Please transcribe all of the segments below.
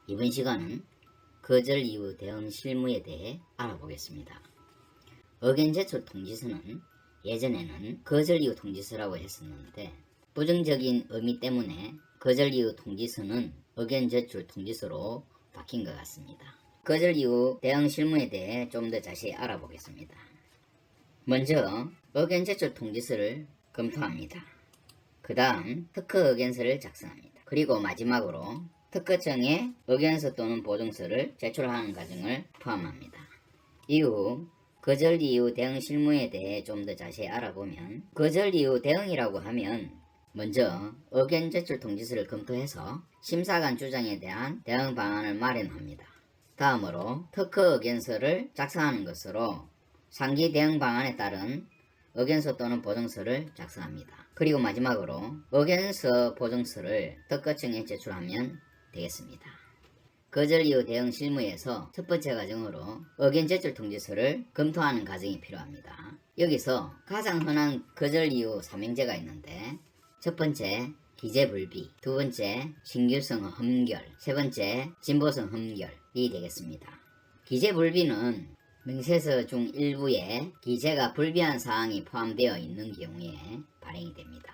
이번 시간은 거절 이후 대응 실무에 대해 알아보겠습니다. 의견제출 통지서는 예전에는 거절 이후 통지서라고 했었는데 부정적인 의미 때문에 거절 이후 통지서는 의견제출 통지서로 바뀐 것 같습니다. 거절 이후 대응 실무에 대해 좀 더 자세히 알아보겠습니다. 먼저 의견제출 통지서를 검토합니다. 그 다음 특허 의견서를 작성합니다. 그리고 마지막으로 특허청에 의견서 또는 보증서를 제출하는 과정을 포함합니다. 이후 거절 이후 대응 실무에 대해 좀 더 자세히 알아보면 거절 이후 대응이라고 하면 먼저 의견 제출 통지서를 검토해서 심사관 주장에 대한 대응 방안을 마련합니다. 다음으로 특허 의견서를 작성하는 것으로 상기 대응 방안에 따른 의견서 또는 보증서를 작성합니다. 그리고 마지막으로 의견서 보증서를 특허청에 제출하면 되겠습니다. 거절 이후 대응 실무에서 첫 번째 과정으로 의견 제출 통지서를 검토하는 과정이 필요합니다. 여기서 가장 흔한 거절 이후 삼형제가 있는데 첫 번째 기재불비, 두 번째 신규성 흠결, 세 번째 진보성 흠결이 되겠습니다. 기재불비는 명세서 중 일부에 기재가 불비한 사항이 포함되어 있는 경우에 발행이 됩니다.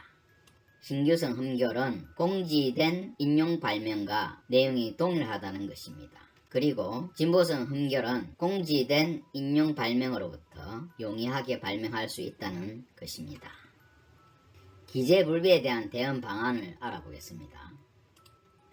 신규성 흠결은 공지된 인용 발명과 내용이 동일하다는 것입니다. 그리고 진보성 흠결은 공지된 인용 발명으로부터 용이하게 발명할 수 있다는 것입니다. 기재불비에 대한 대응 방안을 알아보겠습니다.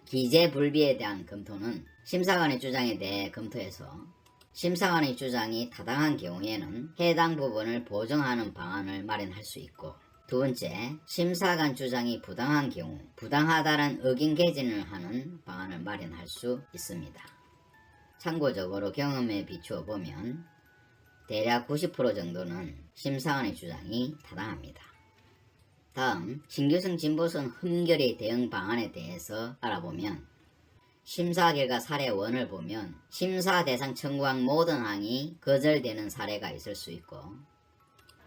기재불비에 대한 검토는 심사관의 주장에 대해 검토해서 심사관의 주장이 타당한 경우에는 해당 부분을 보정하는 방안을 마련할 수 있고, 두 번째, 심사관 주장이 부당한 경우 부당하다는 의견 개진을 하는 방안을 마련할 수 있습니다. 참고적으로 경험에 비추어 보면 대략 90% 정도는 심사관의 주장이 타당합니다. 다음, 신규성 진보성 흠결의 대응 방안에 대해서 알아보면 심사 결과 사례 1을 보면 심사 대상 청구한 모든 항이 거절되는 사례가 있을 수 있고,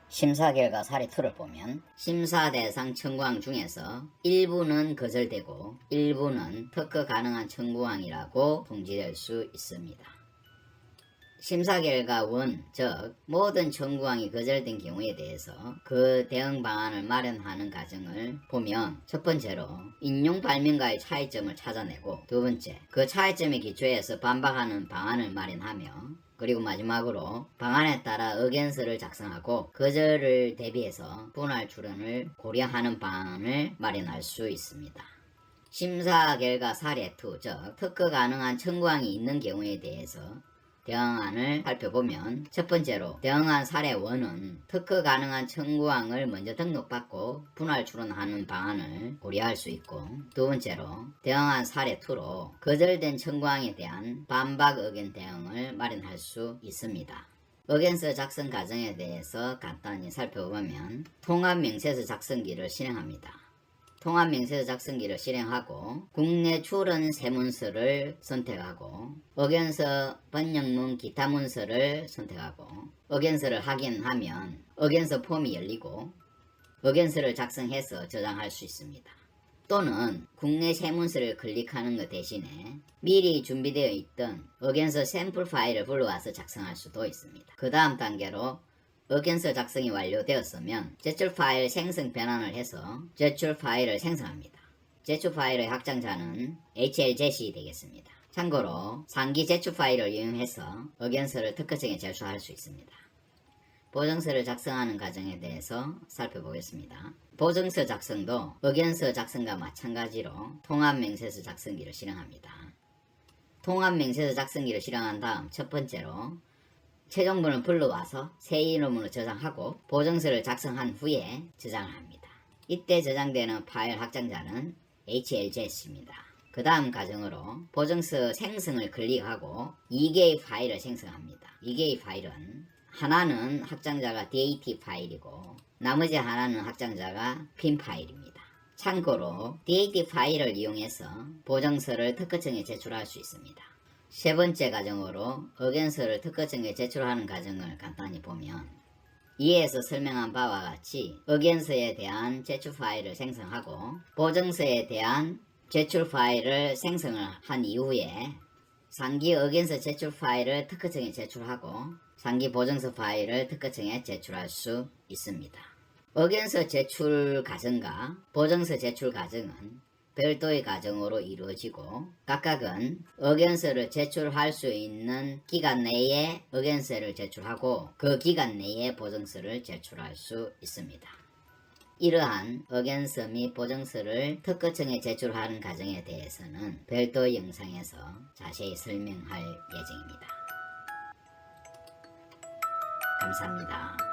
심사 결과 사례 2를 보면 심사 대상 청구항 중에서 일부는 거절되고 일부는 특허 가능한 청구항이라고 통지될 수 있습니다. 심사 결과 1, 즉 모든 청구항이 거절된 경우에 대해서 그 대응 방안을 마련하는 과정을 보면 첫 번째로 인용 발명과의 차이점을 찾아내고, 두 번째 그 차이점에 기초해서 반박하는 방안을 마련하며, 그리고 마지막으로 방안에 따라 의견서를 작성하고 거절을 대비해서 분할 출원을 고려하는 방안을 마련할 수 있습니다. 심사 결과 사례 2, 즉 특허 가능한 청구항이 있는 경우에 대해서 대응안을 살펴보면 첫 번째로 대응안 사례 1은 특허 가능한 청구항을 먼저 등록받고 분할 출원하는 방안을 고려할 수 있고, 두 번째로 대응안 사례 2로 거절된 청구항에 대한 반박 의견 대응을 마련할 수 있습니다. 의견서 작성 과정에 대해서 간단히 살펴보면 통합명세서 작성기를 실행합니다. 통합명세서 작성기를 실행하고 국내 출원 세문서를 선택하고 의견서 번역문 기타 문서를 선택하고 의견서를 확인하면 의견서 폼이 열리고 의견서를 작성해서 저장할 수 있습니다. 또는 국내 세문서를 클릭하는 것 대신에 미리 준비되어 있던 의견서 샘플 파일을 불러와서 작성할 수도 있습니다. 그 다음 단계로 의견서 작성이 완료되었으면 제출 파일 생성 변환을 해서 제출 파일을 생성합니다. 제출 파일의 확장자는 HLZ이 되겠습니다. 참고로 상기 제출 파일을 이용해서 의견서를 특허청에 제출할 수 있습니다. 보증서를 작성하는 과정에 대해서 살펴보겠습니다. 보증서 작성도 의견서 작성과 마찬가지로 통합명세서 작성기를 실행합니다. 통합명세서 작성기를 실행한 다음 첫 번째로 최종본을 불러와서 새 이름으로 저장하고 보증서를 작성한 후에 저장을 합니다. 이때 저장되는 파일 확장자는 HLZ입니다. 그 다음 과정으로 보증서 생성을 클릭하고 2개의 파일을 생성합니다. 2개의 파일은 하나는 확장자가 DAT 파일이고 나머지 하나는 확장자가 PIN 파일입니다. 참고로 DAT 파일을 이용해서 보증서를 특허청에 제출할 수 있습니다. 세 번째 과정으로 의견서를 특허청에 제출하는 과정을 간단히 보면 이에서 설명한 바와 같이 의견서에 대한 제출 파일을 생성하고 보증서에 대한 제출 파일을 생성을 한 이후에 상기 의견서 제출 파일을 특허청에 제출하고 상기 보증서 파일을 특허청에 제출할 수 있습니다. 의견서 제출 과정과 보증서 제출 과정은 별도의 과정으로 이루어지고 각각은 의견서를 제출할 수 있는 기간 내에 의견서를 제출하고 그 기간 내에 보증서를 제출할 수 있습니다. 이러한 의견서 및 보증서를 특허청에 제출하는 과정에 대해서는 별도 영상에서 자세히 설명할 예정입니다. 감사합니다.